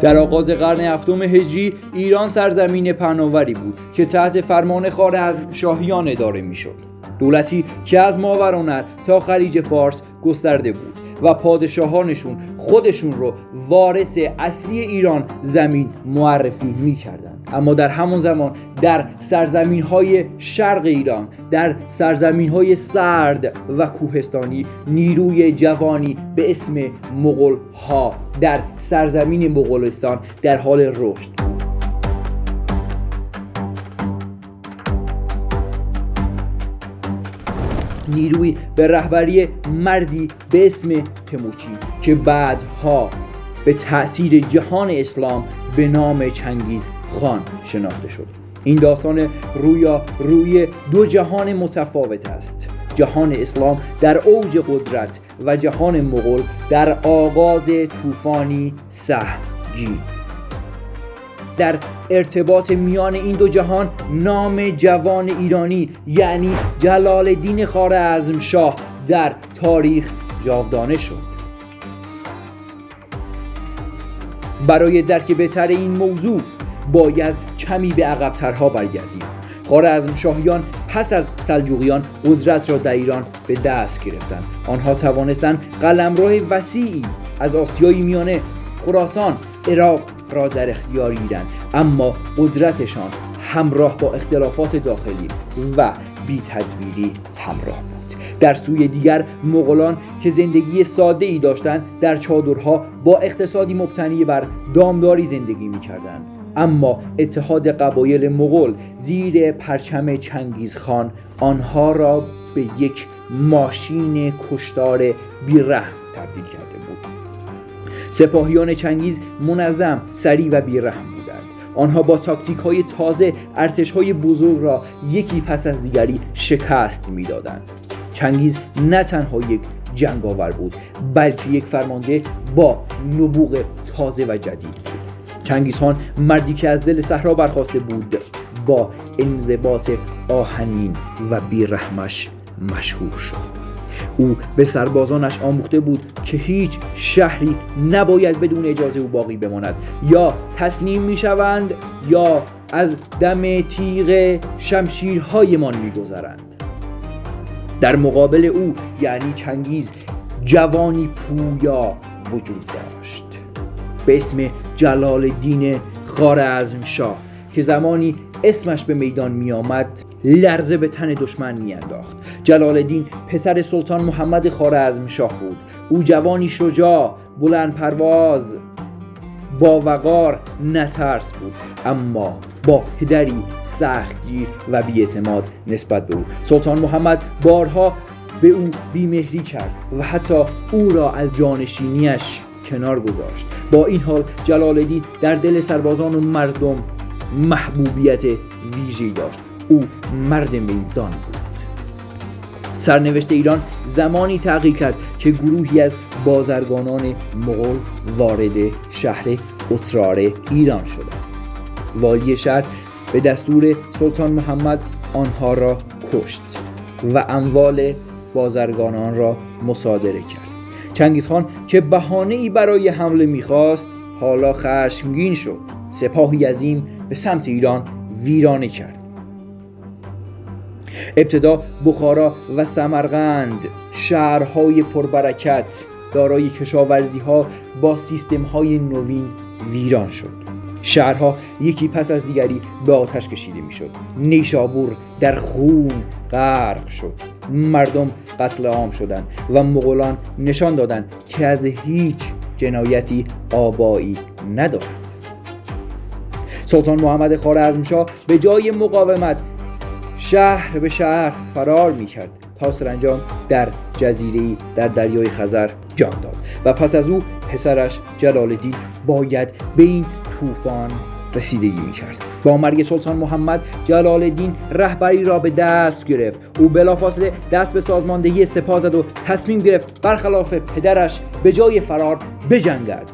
در آغاز قرن هفتم هجری ایران سرزمین پهناوری بود که تحت فرمان خوارزمشاهیان اداره میشد. دولتی که از ماورالنهر تا خلیج فارس گسترده بود و پادشاهانشون خودشون رو وارث اصلی ایران زمین معرفی می‌کردند. اما در همون زمان در سرزمین‌های شرق ایران، در سرزمین‌های سرد و کوهستانی، نیروی جوانی به اسم مغول‌ها در سرزمین مغولستان در حال رشد بود. نیروی به رهبری مردی به اسم تموچین که بعدها به تأثیر جهان اسلام به نام چنگیز خان شناخته شد. این داستان روی دو جهان متفاوت است: جهان اسلام در اوج قدرت و جهان مغول در آغاز طوفانی سهمگین. در ارتباط میان این دو جهان نام جوان ایرانی یعنی جلال الدین خوارزمشاه در تاریخ جاودانه شد. برای درک بهتر این موضوع باید کمی به عقب‌ترها برگردیم. خوارزمشاهیان پس از سلجوقیان قدرت را در ایران به دست گرفتند. آنها توانستند قلمرو وسیعی از آسیای میانه، خراسان، عراق را در اختیار گیرند، اما قدرتشان همراه با اختلافات داخلی و بی‌تدبیری همراه بود. در سوی دیگر مغولان که زندگی ساده‌ای داشتند در چادرها با اقتصادی مبتنی بر دامداری زندگی می‌کردند. اما اتحاد قبایل مغول زیر پرچم چنگیزخان آنها را به یک ماشین کشتار بی‌رحم تبدیل کرده بود. سپاهیان چنگیز منظم، سریع و بی‌رحم بودند. آنها با تاکتیک‌های تازه ارتش‌های بزرگ را یکی پس از دیگری شکست می‌دادند. چنگیز نه تنها یک جنگاور بود، بلکه یک فرمانده با نبوغ تازه و جدید بود. چنگیز خان مردی که از دل صحرا برخاسته بود، با انضباط آهنین و بی‌رحمش مشهور شد. او به سربازانش آموخته بود که هیچ شهری نباید بدون اجازه او باقی بماند. یا تسلیم میشوند یا از دم تیغ شمشیرهایمان میگذرند. در مقابل او یعنی چنگیز جوانی پویا وجود داشت به اسم جلال الدین خوارزمشاه که زمانی اسمش به میدان می آمد لرزه به تن دشمن می انداخت. جلال الدین پسر سلطان محمد خوارزمشاه بود. او جوانی شجاع، بلند پرواز، با وقار، نترس بود، اما با پدری سختگیر و بی‌اعتماد نسبت به او. سلطان محمد بارها به او بیمهری کرد و حتی او را از جانشینیش کنار گذاشت. با این حال جلال الدین در دل سربازان و مردم محبوبیت ویژه‌ای داشت. او مرد میدان بود. سرنوشت ایران زمانی تغییر کرد که گروهی از بازرگانان مغول وارد شهر اترار ایران شدند. والی شهر به دستور سلطان محمد آنها را کشت و اموال بازرگانان را مصادره کرد. چنگیزخان که بهانه‌ای برای حمله می‌خواست حالا خشمگین شد. سپاهی عظیم به سمت ایران ویرانه کرد. ابتدا بخارا و سمرقند، شهرهای پربرکت دارای کشاورزی‌ها با سیستم‌های نوین ویران شد. شهرها یکی پس از دیگری به آتش کشیده می‌شد. نیشابور در خون غرق شد. مردم قتل عام شدند و مغولان نشان دادند که از هیچ جنایتی آبایی ندارند. سلطان محمد خوارزمشاه به جای مقاومت شهر به شهر فرار می‌کرد تا سرانجام در جزیره‌ای در دریای خزر جان داد و پس از او پسرش جلال الدین باید به این طوفان رسیدگی می‌کرد. با مرگ سلطان محمد جلال الدین رهبری را به دست گرفت. او بلافاصله دست به سازماندهی سپاه زد و تصمیم گرفت برخلاف پدرش به جای فرار بجنگد.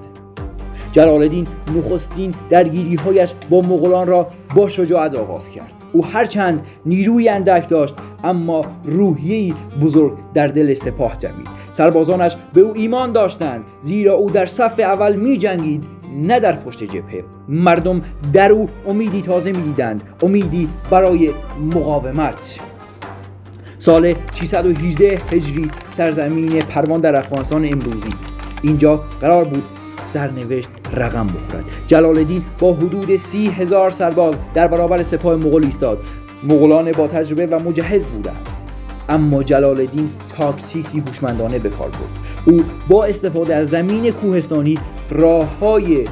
جلال الدین نخستین درگیری‌هایش با مغولان را با شجاعت آغاز کرد. او هرچند نیروی اندک داشت اما روحیه‌ای بزرگ در دل سپاه جمعید. سربازانش به او ایمان داشتند زیرا او در صف اول می جنگید نه در پشت جبهه. مردم در او امیدی تازه می‌دیدند، امیدی برای مقاومت. سال 618 هجری سرزمین پروان در افغانستان امروزی، اینجا قرار بود سرنوشت رقم بخورد. جلال الدین با حدود 30,000 سرباز در برابر سپاه مغول ایستاد. مغولان با تجربه و مجهز بودند، اما جلال الدین تاکتیکی هوشمندانه به کار برد. او با استفاده از زمین کوهستانی راه‌های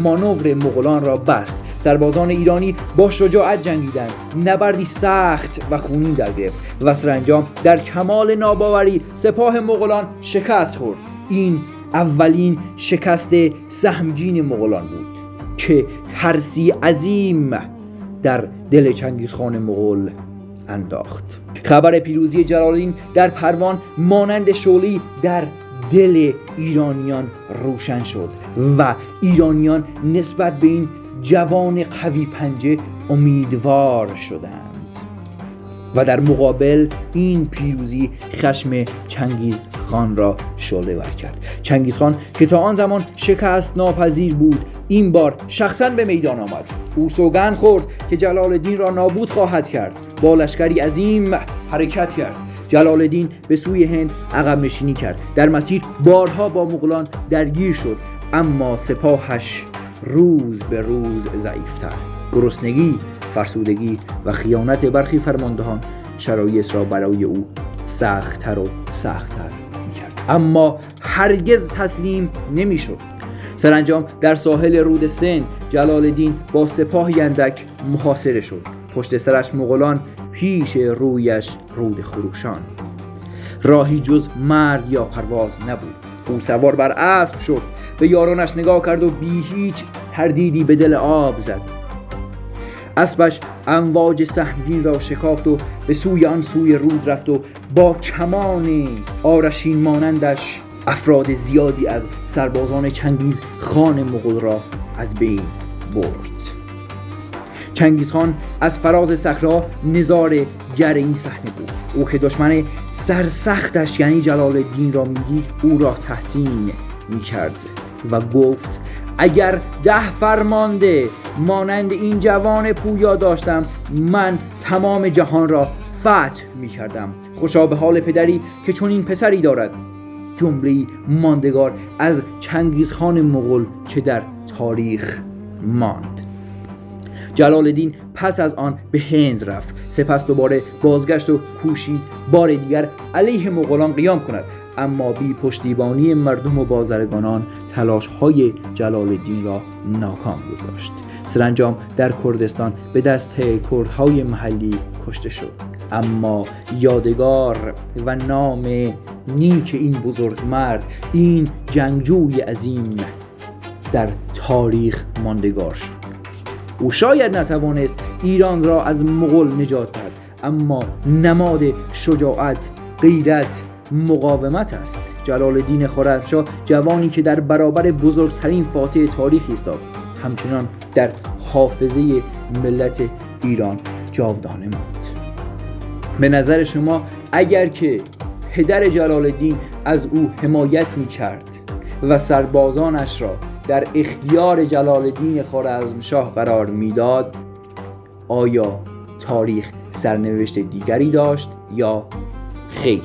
مانور مغولان را بست. سربازان ایرانی با شجاعت جنگیدند. نبردی سخت و خونین در گرفت و سرانجام در کمال ناباوری سپاه مغولان شکست خورد. این اولین شکست سهمگین مغولان بود که ترسی عظیم در دل چنگیزخان مغول انداخت. خبر پیروزی جلال الدین در پروان مانند شعله‌ای در دل ایرانیان روشن شد و ایرانیان نسبت به این جوان قوی پنجه امیدوار شدند و در مقابل این پیروزی خشم چنگیز خان را شعله ور کرد. چنگیز خان که تا آن زمان شکست ناپذیر بود، این بار شخصا به میدان آمد. او سوگند خورد که جلال الدین را نابود خواهد کرد. با لشکری عظیم حرکت کرد. جلال الدین به سوی هند عقب نشینی کرد. در مسیر بارها با مغولان درگیر شد، اما سپاهش روز به روز ضعیفتر. گرسنگی، فرسودگی و خیانت برخی فرماندهان شرایط را برای او سخت‌تر و سخت‌تر می‌کرد، اما هرگز تسلیم نمی‌شد. سرانجام در ساحل رود سند جلال الدین با سپاهی اندک محاصره شد. پشت سرش مغولان، پیش رویش رود خروشان. راهی جز مرگ یا پرواز نبود. او سوار بر اسب شد، به یارانش نگاه کرد و بی هیچ تردیدی به دل آب زد. اسبش امواج سهمگین را شکافت و به سوی آن سوی رود رفت و با کمان آرشین مانندش افراد زیادی از سربازان چنگیز خان مغول را از بین برد. چنگیز خان از فراز صحرا نظاره گر این صحنه بود. او که دشمن سرسختش یعنی جلال الدین را میدید، او را تحسین میکرد و گفت اگر 10 فرمانده مانند این جوان پویا داشتم، من تمام جهان را فتح میکردم. خوشا به حال پدری که چون این پسری دارد. جمله‌ای ماندگار از چنگیز خان مغول که در تاریخ ماند. جلال الدین پس از آن به هند رفت. سپس دوباره بازگشت و کوشید بار دیگر علیه مغولان قیام کند، اما بی پشتیبانی مردم و بازرگانان تلاش‌های جلال الدین را ناکام گذاشت. سرانجام در کردستان به دست کردهای محلی کشته شد، اما یادگار و نام نیک این بزرگ مرد، این جنگجوی عظیم در تاریخ ماندگار شد. او شاید نتوانست ایران را از مغول نجات دهد، اما نماد شجاعت، غیرت، مقاومت است. جلال الدین خرمشاه، جوانی که در برابر بزرگترین فاتح تاریخ ایستاد، همچنان در حافظه ملت ایران جاودانه ماند. به نظر شما اگر که پدر جلال الدین از او حمایت می‌کرد و سربازانش را در اختیار جلال الدین خوارزمشاه قرار میداد، آیا تاریخ سرنوشت دیگری داشت یا خیر؟